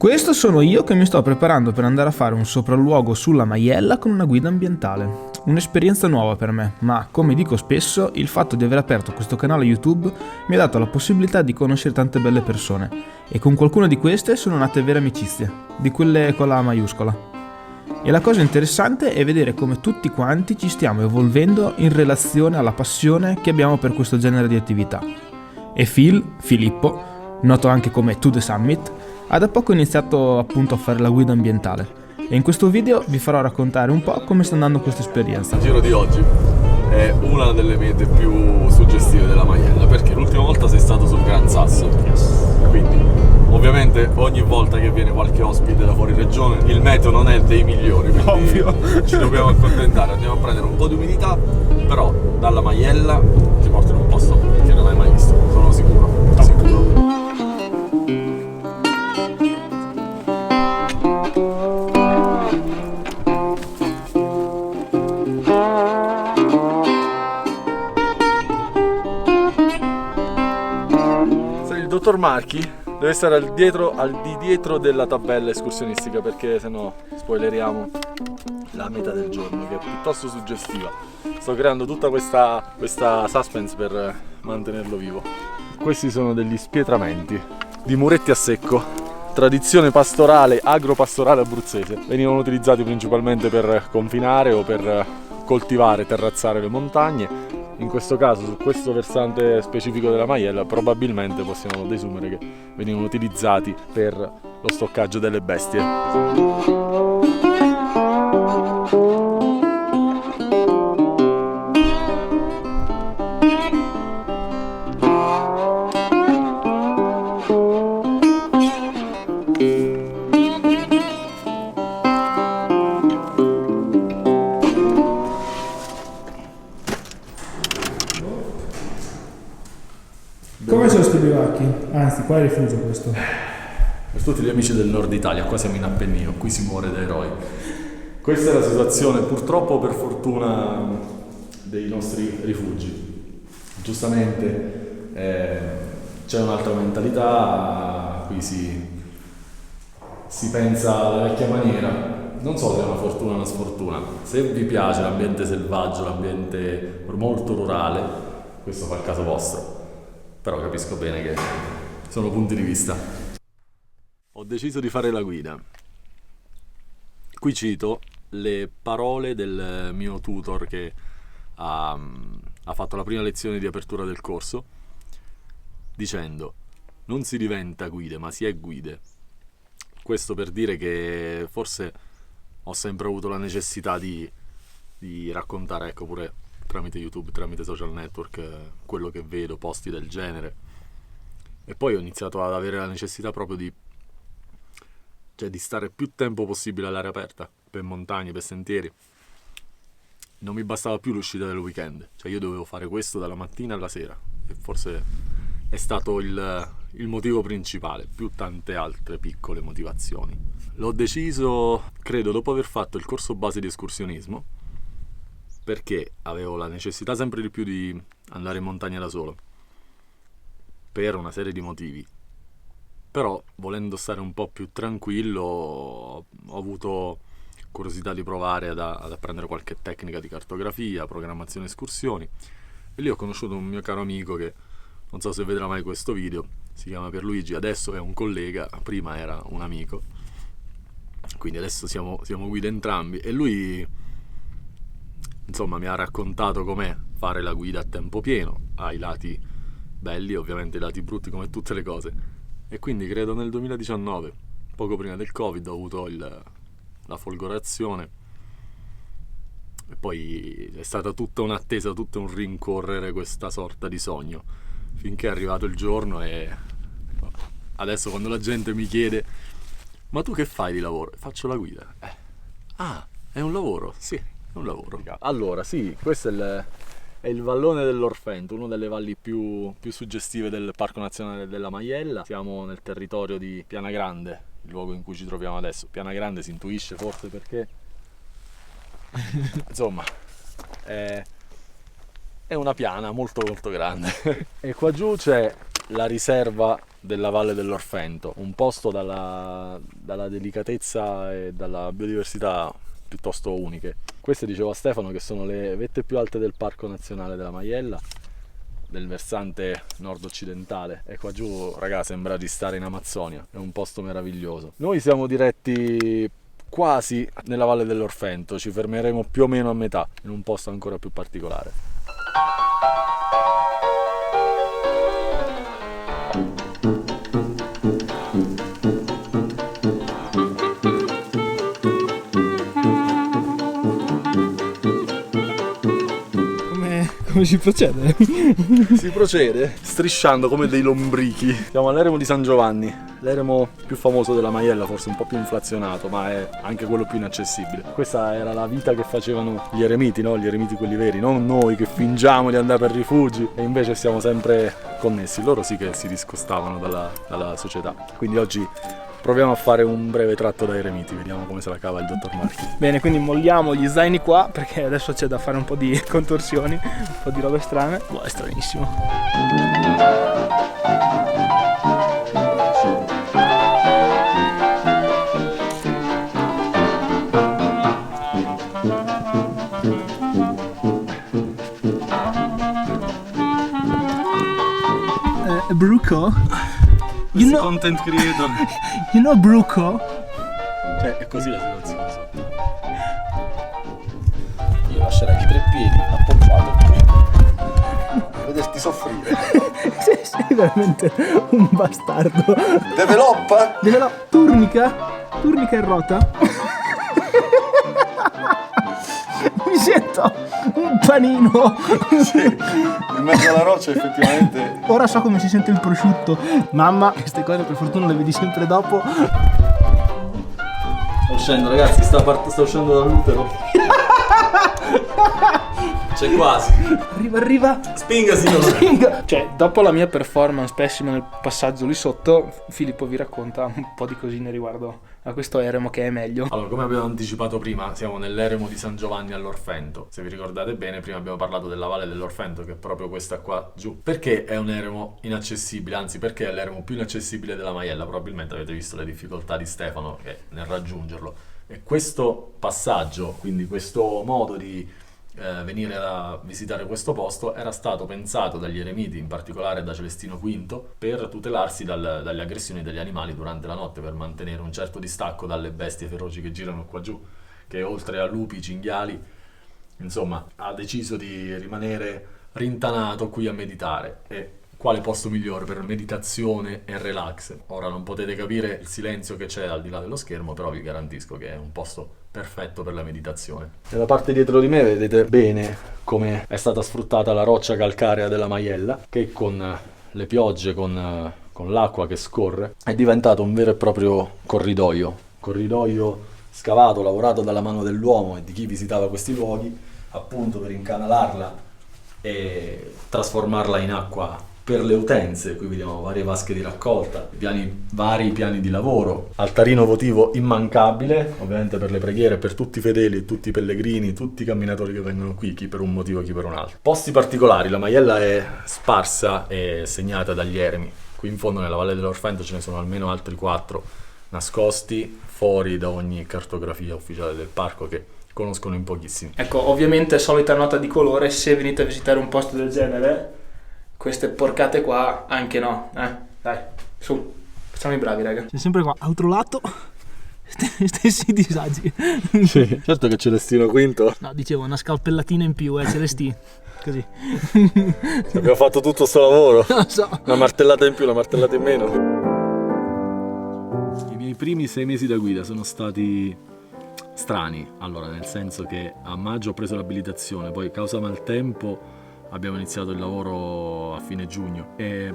Questo sono io che mi sto preparando per andare a fare un sopralluogo sulla Maiella con una guida ambientale. Un'esperienza nuova per me, ma come dico spesso, il fatto di aver aperto questo canale YouTube mi ha dato la possibilità di conoscere tante belle persone e con qualcuna di queste sono nate vere amicizie, di quelle con la A maiuscola. E la cosa interessante è vedere come tutti quanti ci stiamo evolvendo in relazione alla passione che abbiamo per questo genere di attività. E Filippo, noto anche come To The Summit, ha da poco iniziato appunto a fare la guida ambientale e in questo video vi farò raccontare un po' come sta andando questa esperienza. Il giro di oggi è una delle mete più suggestive della Maiella, perché l'ultima volta sei stato sul Gran Sasso. Quindi ovviamente ogni volta che viene qualche ospite da fuori regione il meteo non è dei migliori, quindi ovvio. Ci dobbiamo accontentare, andiamo a prendere un po' di umidità, però dalla Maiella ti porto in un posto che non hai mai visto, sono sicuro. Dottor Marchi deve stare al di dietro della tabella escursionistica, perché sennò spoileriamo la meta del giorno, che è piuttosto suggestiva. Sto creando tutta questa suspense per mantenerlo vivo. Questi sono degli spietramenti di muretti a secco, tradizione pastorale, agropastorale abruzzese. Venivano utilizzati principalmente per confinare o per coltivare, terrazzare le montagne. In questo caso, su questo versante specifico della Maiella, probabilmente possiamo desumere che venivano utilizzati per lo stoccaggio delle bestie. Come sono sti bivacchi? Anzi, qua è rifugio questo. Per tutti gli amici del nord Italia, qua siamo in Appennino, qui si muore da eroi. Questa è la situazione, purtroppo o per fortuna, dei nostri rifugi. Giustamente c'è un'altra mentalità, qui si pensa alla vecchia maniera. Non so se è una fortuna o una sfortuna. Se vi piace l'ambiente selvaggio, l'ambiente molto rurale, questo fa il caso vostro. Però capisco bene che sono punti di vista. Ho deciso di fare la guida. Qui cito le parole del mio tutor che ha fatto la prima lezione di apertura del corso, dicendo: non si diventa guide, ma si è guide. Questo per dire che forse ho sempre avuto la necessità di raccontare, ecco, pure tramite YouTube, tramite social network, quello che vedo, posti del genere. E poi ho iniziato ad avere la necessità proprio di stare più tempo possibile all'aria aperta, per montagne, per sentieri. Non mi bastava più l'uscita del weekend, cioè io dovevo fare questo dalla mattina alla sera, e forse è stato il motivo principale, più tante altre piccole motivazioni. L'ho deciso, credo, dopo aver fatto il corso base di escursionismo, perché avevo la necessità sempre di più di andare in montagna da solo, per una serie di motivi. Però, volendo stare un po' più tranquillo, ho avuto curiosità di provare ad apprendere qualche tecnica di cartografia, programmazione escursioni, e lì ho conosciuto un mio caro amico che, non so se vedrà mai questo video, si chiama Pierluigi, adesso è un collega, prima era un amico, quindi adesso siamo guide entrambi, e lui, insomma, mi ha raccontato com'è fare la guida a tempo pieno. Ha i lati belli, ovviamente i lati brutti, come tutte le cose. E quindi credo nel 2019, poco prima del Covid, ho avuto la folgorazione. E poi è stata tutta un'attesa, tutto un rincorrere questa sorta di sogno, finché è arrivato il giorno. E adesso quando la gente mi chiede: ma tu che fai di lavoro? Faccio la guida. Ah, è un lavoro? Sì. Un lavoro. Allora, sì, questo è il vallone dell'Orfento, una delle valli più suggestive del Parco Nazionale della Maiella. Siamo nel territorio di Piana Grande, il luogo in cui ci troviamo adesso. Piana Grande si intuisce forse perché insomma è una piana molto molto grande. E qua giù c'è la riserva della Valle dell'Orfento, un posto dalla delicatezza e dalla biodiversità piuttosto uniche. Queste, dicevo a Stefano, che sono le vette più alte del Parco Nazionale della Maiella, del versante nord-occidentale, e qua giù, raga, sembra di stare in Amazzonia, è un posto meraviglioso. Noi siamo diretti quasi nella Valle dell'Orfento, ci fermeremo più o meno a metà, in un posto ancora più particolare. Come si procede? Si procede strisciando come dei lombrichi. Siamo all'eremo di San Giovanni, l'eremo più famoso della Maiella, forse un po' più inflazionato, ma è anche quello più inaccessibile. Questa era la vita che facevano gli eremiti, no? Gli eremiti quelli veri, non noi che fingiamo di andare per rifugi e invece siamo sempre connessi. Loro sì che si discostavano dalla società. Quindi oggi proviamo a fare un breve tratto da eremiti, vediamo come se la cava il dottor Marchi. Bene, quindi molliamo gli zaini qua perché adesso c'è da fare un po' di contorsioni, un po' di robe strane. Boh, è stranissimo. Bruco? You know, Content creator. you know Bruco? Cioè, è così la situazione sotto. Io lascerei i 3 piedi appoggiato qui a vederti soffrire. Sei veramente un bastardo. Developpa! Turnica? Turnica in rota? Mi sento un panino. Sì, in mezzo alla roccia effettivamente. Ora so come si sente il prosciutto. Mamma, queste cose per fortuna le vedi sempre dopo. Sta uscendo, ragazzi, sta uscendo dall'utero. C'è quasi. Arriva. Spinga, signore. Spinga. Cioè, dopo la mia performance pessima nel passaggio lì sotto, Filippo vi racconta un po' di cosine riguardo a questo eremo che è meglio. Allora, come abbiamo anticipato prima, siamo nell'eremo di San Giovanni all'Orfento. Se vi ricordate bene, prima abbiamo parlato della Valle dell'Orfento, che è proprio questa qua giù. Perché è un eremo inaccessibile? Anzi, perché è l'eremo più inaccessibile della Maiella? Probabilmente avete visto le difficoltà di Stefano nel raggiungerlo. E questo passaggio, quindi questo modo di venire a visitare questo posto, era stato pensato dagli eremiti, in particolare da Celestino V, per tutelarsi dalle aggressioni degli animali durante la notte, per mantenere un certo distacco dalle bestie feroci che girano qua giù, che oltre a lupi, cinghiali, insomma, ha deciso di rimanere rintanato qui a meditare. E quale posto migliore per meditazione e relax? Ora non potete capire il silenzio che c'è al di là dello schermo, però vi garantisco che è un posto perfetto per la meditazione. Nella parte dietro di me vedete bene come è stata sfruttata la roccia calcarea della Maiella, che con le piogge, con l'acqua che scorre, è diventato un vero e proprio corridoio scavato, lavorato dalla mano dell'uomo e di chi visitava questi luoghi, appunto per incanalarla e trasformarla in acqua per le utenze. Qui vediamo varie vasche di raccolta, vari piani di lavoro, altarino votivo immancabile, ovviamente per le preghiere, per tutti i fedeli, tutti i pellegrini, tutti i camminatori che vengono qui, chi per un motivo, chi per un altro. Posti particolari, la Maiella è sparsa e segnata dagli eremi. Qui in fondo nella Valle dell'Orfento ce ne sono almeno altri 4 nascosti fuori da ogni cartografia ufficiale del parco, che conoscono in pochissimi. Ecco, ovviamente solita nota di colore: se venite a visitare un posto del genere, queste porcate qua anche no, dai, su, facciamo i bravi, raga. C'è sempre qua, altro lato, stessi disagi. Sì, certo che Celestino V. No, dicevo, una scalpellatina in più, Celestino, così. Abbiamo fatto tutto sto lavoro. Non lo so. Una martellata in più, una martellata in meno. I miei primi 6 mesi da guida sono stati strani, allora, nel senso che a maggio ho preso l'abilitazione, poi causa maltempo abbiamo iniziato il lavoro a fine giugno, e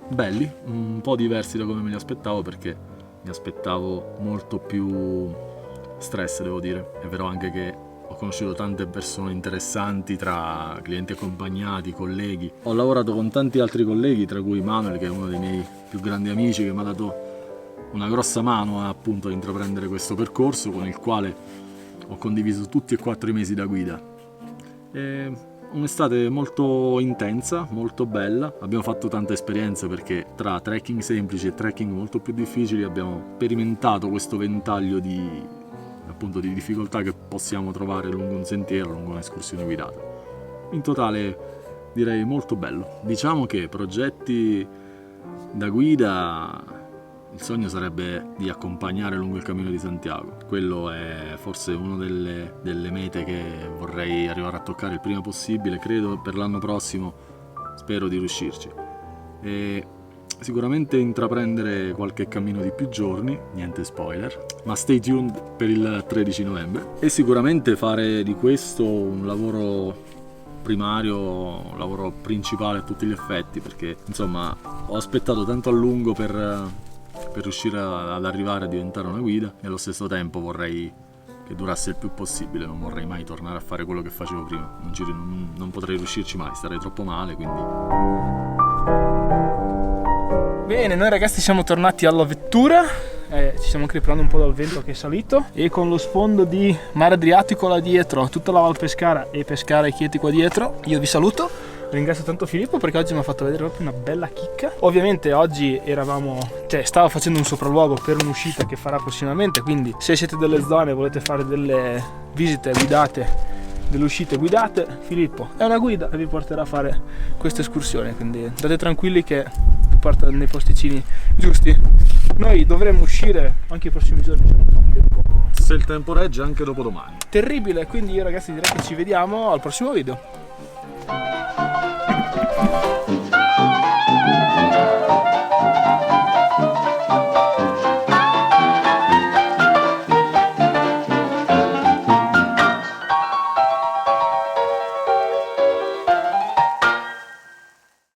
belli, un po' diversi da come me li aspettavo, perché mi aspettavo molto più stress, devo dire. È vero anche che ho conosciuto tante persone interessanti, tra clienti accompagnati, colleghi. Ho lavorato con tanti altri colleghi, tra cui Manuel, che è uno dei miei più grandi amici, che mi ha dato una grossa mano appunto a intraprendere questo percorso, con il quale ho condiviso tutti e 4 i mesi da guida. E un'estate molto intensa, molto bella. Abbiamo fatto tante esperienze perché tra trekking semplici e trekking molto più difficili abbiamo sperimentato questo ventaglio di difficoltà che possiamo trovare lungo un sentiero, lungo un'escursione guidata. In totale direi molto bello. Diciamo che progetti da guida, il sogno sarebbe di accompagnare lungo il Cammino di Santiago. Quello è forse una delle mete che vorrei arrivare a toccare il prima possibile. Credo per l'anno prossimo, spero di riuscirci. E sicuramente intraprendere qualche cammino di più giorni, niente spoiler, ma stay tuned per il 13 novembre. E sicuramente fare di questo un lavoro primario, un lavoro principale a tutti gli effetti, perché insomma ho aspettato tanto a lungo per riuscire ad arrivare a diventare una guida, e allo stesso tempo vorrei che durasse il più possibile. Non vorrei mai tornare a fare quello che facevo prima, non potrei riuscirci mai, starei troppo male, quindi... Bene, noi ragazzi siamo tornati alla vettura, ci stiamo anche riprendendo un po' dal vento che è salito, e con lo sfondo di Mare Adriatico là dietro, tutta la Val Pescara e Pescara e Chieti qua dietro. Io vi saluto, ringrazio tanto Filippo perché oggi mi ha fatto vedere proprio una bella chicca. Ovviamente oggi stavo facendo un sopralluogo per un'uscita che farà prossimamente, quindi se siete delle zone e volete fare delle visite guidate, delle uscite guidate, Filippo è una guida e vi porterà a fare questa escursione, quindi state tranquilli che vi porta nei posticini giusti. Noi dovremmo uscire anche i prossimi giorni, un tempo Se il tempo regge, anche dopodomani. terribile, quindi io ragazzi direi che ci vediamo al prossimo video.